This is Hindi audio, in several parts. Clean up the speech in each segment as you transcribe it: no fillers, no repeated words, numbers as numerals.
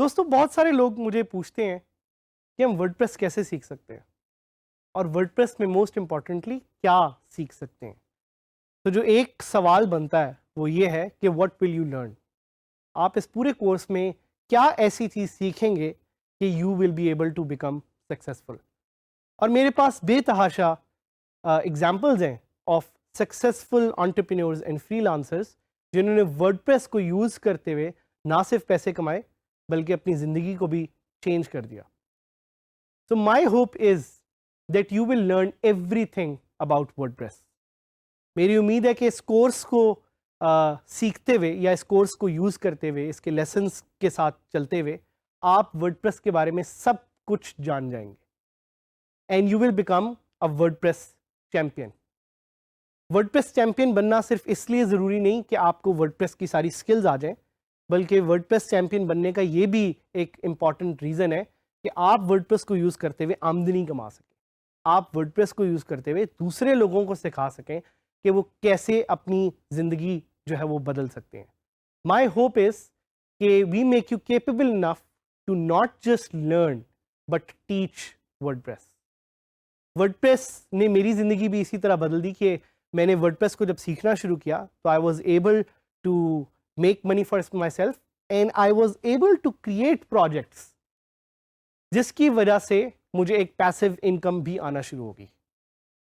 दोस्तों बहुत सारे लोग मुझे पूछते हैं कि हम वर्डप्रेस कैसे सीख सकते हैं और वर्डप्रेस में मोस्ट इम्पॉर्टेंटली क्या सीख सकते हैं। तो जो एक सवाल बनता है वो ये है कि व्हाट विल यू लर्न। आप इस पूरे कोर्स में क्या ऐसी चीज़ सीखेंगे कि you will be able to become successful. और मेरे पास बेतहाशा एग्जाम्पल्स हैं of successful entrepreneurs and freelancers जिन्होंने वर्डप्रेस को यूज़ करते हुए ना सिर्फ पैसे कमाए बल्कि अपनी ज़िंदगी को भी चेंज कर दिया। So my hope is that you will learn everything about WordPress. मेरी उम्मीद है कि इस कोर्स को सीखते हुए या इस कोर्स को यूज़ करते हुए इसके लेसन्स के साथ चलते हुए आप वर्डप्रेस के बारे में सब कुछ जान जाएंगे and you will become a WordPress champion. WordPress champion बनना सिर्फ इसलिए ज़रूरी नहीं कि आपको वर्डप्रेस की सारी स्किल्स आ जाएं, बल्कि वर्डप्रेस चैम्पियन बनने का ये भी एक इम्पॉर्टेंट रीज़न है कि आप वर्डप्रेस को यूज़ करते हुए आमदनी कमा सकें। आप वर्डप्रेस को यूज़ करते हुए दूसरे लोगों को सिखा सकें कि वो कैसे अपनी ज़िंदगी जो है वो बदल सकते हैं। माई होप इज़ कि we make you capable enough to not just learn but teach WordPress. WordPress ने मेरी ज़िंदगी भी इसी तरह बदल दी कि मैंने वर्डप्रेस को जब सीखना शुरू किया तो I was able to make money for myself and I was able to create projects जिसकी वजह से मुझे एक पैसिव इनकम भी आना शुरू होगी।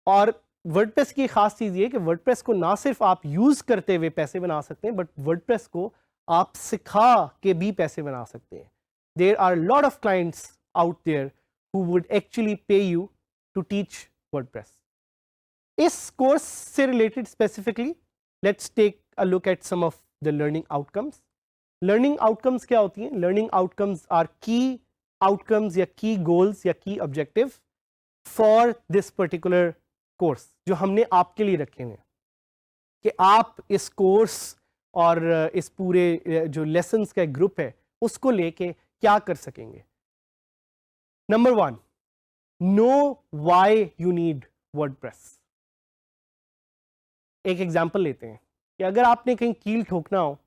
और वर्डप्रेस की खास चीज़ ये कि वर्डप्रेस को ना सिर्फ आप यूज़ करते हुए पैसे बना सकते हैं बट वर्डप्रेस को आप सिखा के भी पैसे बना सकते हैं। There are lot of clients out there who would actually pay you to teach WordPress. इस कोर्स से related specifically let's take a look at some of the learning outcomes. Learning outcomes क्या होती हैं? Learning outcomes are key outcomes या की गोल्स या key objective for this particular course जो हमने आपके लिए रखे हुए हैं कि आप इस कोर्स और इस पूरे जो लेसन्स का ग्रुप है उसको लेके क्या कर सकेंगे। Number 1, no why you need WordPress. एक एग्जांपल लेते हैं कि अगर आपने कहीं कील ठोकना हो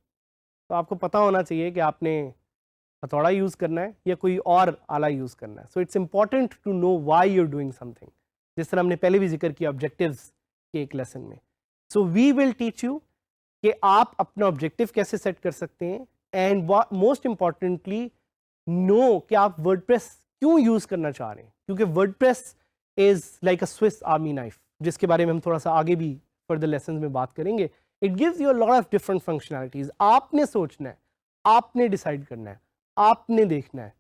तो आपको पता होना चाहिए कि आपने हथौड़ा यूज़ करना है या कोई और आला यूज़ करना है। So it's important to know why you are doing something, जिस तरह हमने पहले भी जिक्र किया ऑब्जेक्टिव्स के एक लेसन में। So we will teach you कि आप अपना ऑब्जेक्टिव कैसे सेट कर सकते हैं एंड मोस्ट इंपॉर्टेंटली नो कि आप वर्डप्रेस क्यों यूज़ करना चाह रहे हैं, क्योंकि WordPress is like a Swiss army knife जिसके बारे में हम थोड़ा सा आगे भी फर्दर लेसन में बात करेंगे। It gives you a lot of different functionalities. आपने सोचना है, आपने डिसाइड करना है, आपने देखना है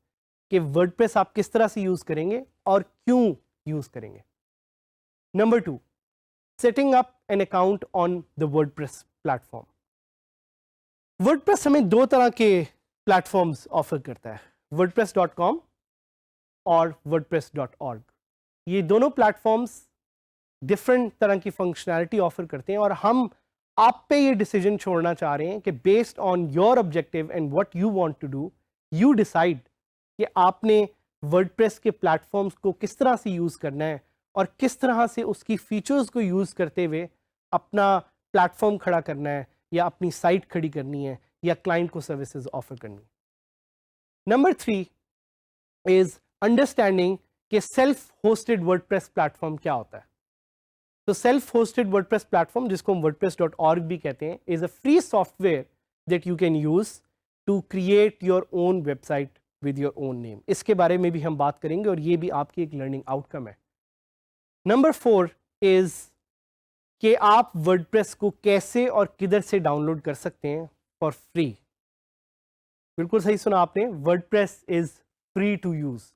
कि वर्डप्रेस आप किस तरह से यूज़ करेंगे और क्यों यूज़ करेंगे। Number 2, setting up an account on the WordPress platform. WordPress हमें दो तरह के प्लेटफॉर्म्स ऑफर करता है, wordpress.com और wordpress.org। ये दोनों प्लेटफॉर्म्स डिफरेंट तरह की फंक्शनैलिटी ऑफर करते हैं और हम आप पे ये डिसीजन छोड़ना चाह रहे हैं कि based on your objective and what you want to do you decide कि आपने वर्डप्रेस के प्लेटफॉर्म्स को किस तरह से यूज़ करना है और किस तरह से उसकी फीचर्स को यूज़ करते हुए अपना प्लेटफॉर्म खड़ा करना है या अपनी साइट खड़ी करनी है या क्लाइंट को सर्विसेज ऑफर करनी है। नंबर 3 इज़ अंडरस्टैंडिंग कि सेल्फ होस्टेड वर्डप्रेस प्लेटफॉर्म क्या होता है। तो सेल्फ होस्टेड वर्डप्रेस प्लेटफॉर्म, जिसको हम wordpress.org भी कहते हैं, is a free software that you can use to create your own website with your own name. इसके बारे में भी हम बात करेंगे और ये भी आपकी एक लर्निंग आउटकम है। नंबर 4 इज़ कि आप वर्डप्रेस को कैसे और किधर से डाउनलोड कर सकते हैं फॉर फ्री। बिल्कुल सही सुना आपने, WordPress is free to use.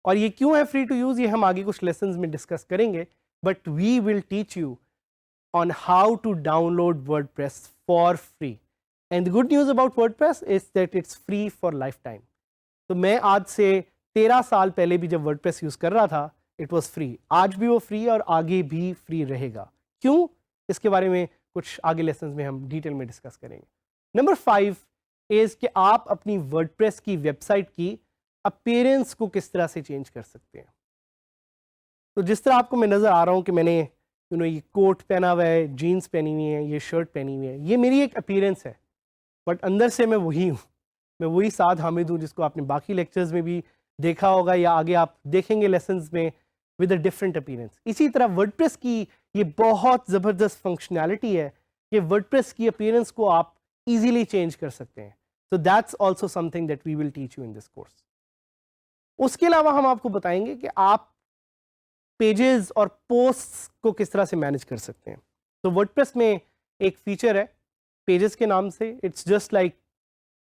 और ये क्यों है फ्री टू यूज़ ये हम आगे कुछ लेसन्स में डिस्कस करेंगे, but we will teach you on how to download WordPress for free. And the good news about WordPress is that it's free for lifetime. तो मैं आज से 13 साल पहले भी जब WordPress यूज़ कर रहा था it was free। आज भी वो फ्री और आगे भी फ्री रहेगा। क्यों? इसके बारे में कुछ आगे लेसन्स में हम डिटेल में डिस्कस करेंगे। नंबर 5 इज़ कि आप अपनी WordPress की वेबसाइट की अपीयरेंस को किस तरह से चेंज कर सकते हैं। तो जिस तरह आपको मैं नज़र आ रहा हूँ कि मैंने ये कोट पहना हुआ है, जीन्स पहनी हुई है, ये शर्ट पहनी हुई है, ये मेरी एक अपीयरेंस है, बट अंदर से मैं वही हूँ। मैं वही साद हामिद हूँ जिसको आपने बाकी लेक्चर्स में भी देखा होगा या आगे आप देखेंगे लेसन्स में विद अ डिफरेंट अपीयरेंस। इसी तरह वर्डप्रेस की ये बहुत ज़बरदस्त फंक्शनैलिटी है कि वर्डप्रेस की अपीयरेंस को आप इजीली चेंज कर सकते हैं। So that's also something that we will teach you in this course. उसके अलावा हम आपको बताएंगे कि आप पेजेस और पोस्ट्स को किस तरह से मैनेज कर सकते हैं। तो वर्डप्रेस में एक फीचर है पेजेस के नाम से। इट्स जस्ट लाइक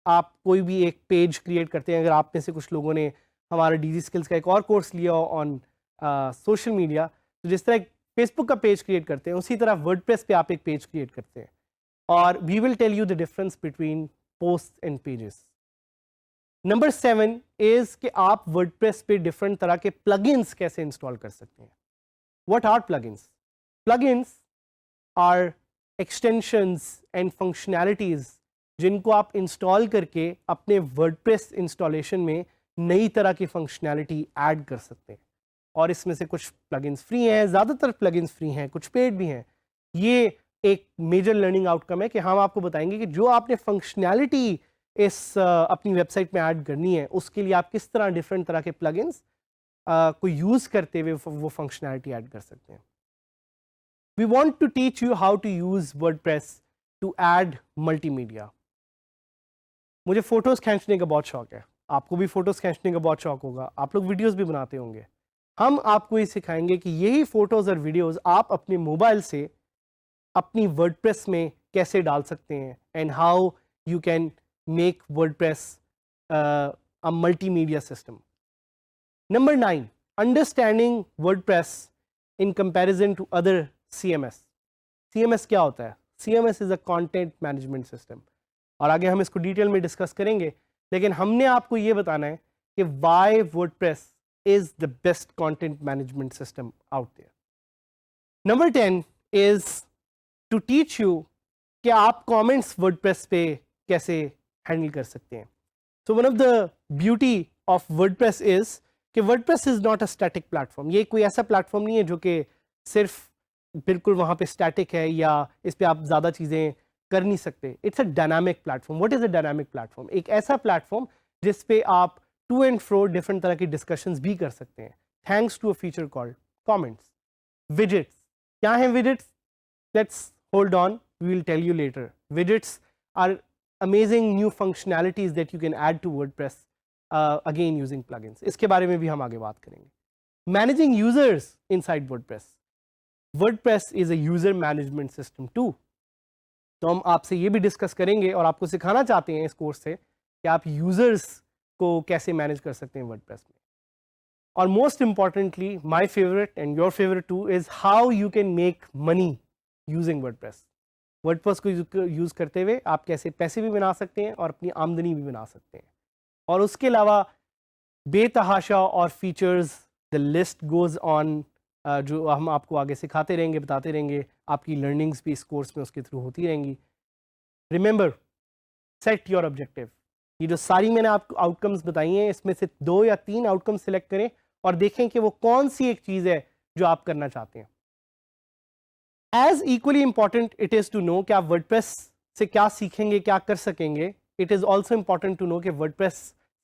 आप कोई भी एक पेज क्रिएट करते हैं। अगर आप में से कुछ लोगों ने हमारा डीजी स्किल्स का एक और कोर्स लिया ऑन सोशल मीडिया, तो जिस तरह फेसबुक का पेज क्रिएट करते हैं उसी तरह वर्डप्रेस पे आप एक पेज क्रिएट करते हैं। और we will tell you the difference between post and pages. Number 7 is कि आप वर्डप्रेस पे डिफरेंट तरह के प्लगइन्स कैसे इंस्टॉल कर सकते हैं। What are plugins? Plugins are extensions and functionalities जिनको आप इंस्टॉल करके अपने वर्डप्रेस इंस्टॉलेशन में नई तरह की फंक्शनैलिटी ऐड कर सकते हैं। और इसमें से कुछ प्लगइन्स फ्री हैं, ज़्यादातर प्लगइन्स फ्री हैं, कुछ पेड भी हैं। ये एक मेजर लर्निंग आउटकम है कि हम आपको बताएंगे कि जो आपने फंक्शनैलिटी इस अपनी वेबसाइट में ऐड करनी है उसके लिए आप किस तरह डिफरेंट तरह के प्लगइन्स को यूज़ करते हुए वो फंक्शनैलिटी ऐड कर सकते हैं। We want to teach you how to use WordPress to add multimedia. मुझे फ़ोटोज़ खींचने का बहुत शौक है, आपको भी फ़ोटोज़ खींचने का बहुत शौक होगा, आप लोग वीडियोज़ भी बनाते होंगे। हम आपको ये सिखाएंगे कि यही फ़ोटोज़ और वीडियोज़ आप अपने मोबाइल से अपनी वर्डप्रेस में कैसे डाल सकते हैं and how you can make WordPress a multimedia system. Number 9, understanding WordPress in comparison to other CMS। CMS क्या होता है? CMS is a content management system, और आगे हम इसको डिटेल में डिस्कस करेंगे, लेकिन हमने आपको ये बताना है कि why WordPress is the best content management system out there. Number 10 is to teach you कि आप कमेंट्स वर्डप्रेस पे कैसे हैंडल कर सकते हैं। So one of the beauty of WordPress is कि WordPress is not a static platform. ये कोई ऐसा प्लेटफॉर्म नहीं है जो कि सिर्फ बिल्कुल वहाँ पे स्टैटिक है या इस पे आप ज़्यादा चीज़ें कर नहीं सकते। It's a dynamic platform. What is a dynamic platform? एक ऐसा प्लेटफॉर्म जिस पे आप टू एंड फ्रो डिफरेंट तरह की डिस्कशंस भी कर सकते हैं, thanks to a feature called comments. Widgets क्या हैं? Widgets, let's hold on, we will tell you later. Widgets are amazing new functionalities that you can add to WordPress again using plugins. इसके बारे में भी हम आगे बात करेंगे। Managing users inside WordPress. WordPress is a user management system too. तो हम आपसे ये भी डिस्कस करेंगे और आपको सिखाना चाहते हैं इस कोर्स से कि आप यूजर्स को कैसे मैनेज कर सकते हैं वर्डप्रेस में। और most importantly my favourite and your favourite two is how you can make money using WordPress. WordPress को यूज़ करते हुए आप कैसे पैसे भी बना सकते हैं और अपनी आमदनी भी बना सकते हैं। और उसके अलावा बेतहाशा और features, the list goes on, जो हम आपको आगे सिखाते रहेंगे, बताते रहेंगे। आपकी लर्निंग्स भी इस कोर्स में उसके थ्रू होती रहेंगी। Remember, set your objective. ये जो सारी मैंने आपको आउटकम्स बताई हैं इसमें से 2 या 3 आउटकम्स सिलेक्ट करें और देखें कि वो कौन सी एक चीज़ है जो आप करना चाहते हैं। As equally important it is to know कि आप वर्डप्रेस से क्या सीखेंगे, क्या कर सकेंगे। It is also important to know कि वर्डप्रेस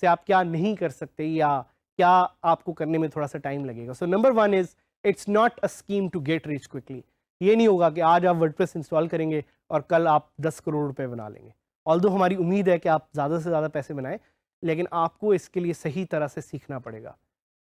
से आप क्या नहीं कर सकते या क्या आपको करने में थोड़ा सा टाइम लगेगा। So number 1 is it's not a scheme to get rich quickly. ये नहीं होगा कि आज आप वर्डप्रेस इंस्टॉल करेंगे और कल आप 10 करोड़ रुपए बना लेंगे। ऑल्दो हमारी उम्मीद है कि आप ज़्यादा से ज़्यादा पैसे बनाएं, लेकिन आपको इसके लिए सही तरह से सीखना पड़ेगा।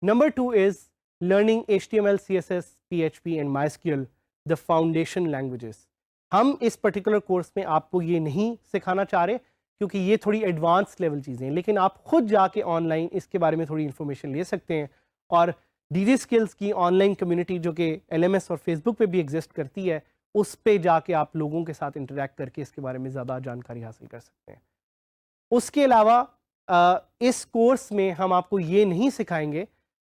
Number 2 is learning HTML, CSS, PHP and MySQL, the foundation languages. हम इस पर्टिकुलर कोर्स में आपको ये नहीं सिखाना चाह रहे क्योंकि ये थोड़ी एडवांस लेवल चीज़ें हैं, लेकिन आप खुद जाके ऑनलाइन इसके बारे में थोड़ी इन्फॉर्मेशन ले सकते हैं। और डीजी स्किल्स की ऑनलाइन कम्युनिटी जो कि LMS और फेसबुक पे भी एग्जिस्ट करती है, उस पे जाके आप लोगों के साथ इंटरेक्ट करके इसके बारे में ज़्यादा जानकारी हासिल कर सकते हैं। उसके अलावा इस कोर्स में हम आपको ये नहीं सिखाएंगे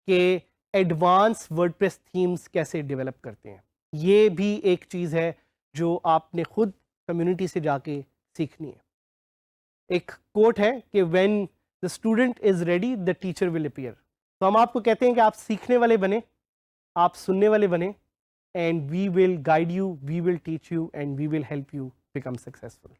कि एडवांस वर्डप्रेस थीम्स कैसे डेवलप करते हैं। ये भी एक चीज़ है जो आपने खुद कम्युनिटी से जाके सीखनी है। एक कोट है कि when the student is ready the teacher will appear. तो हम आपको कहते हैं कि आप सीखने वाले बने, आप सुनने वाले बने, and we will guide you, we will teach you, and we will help you become successful.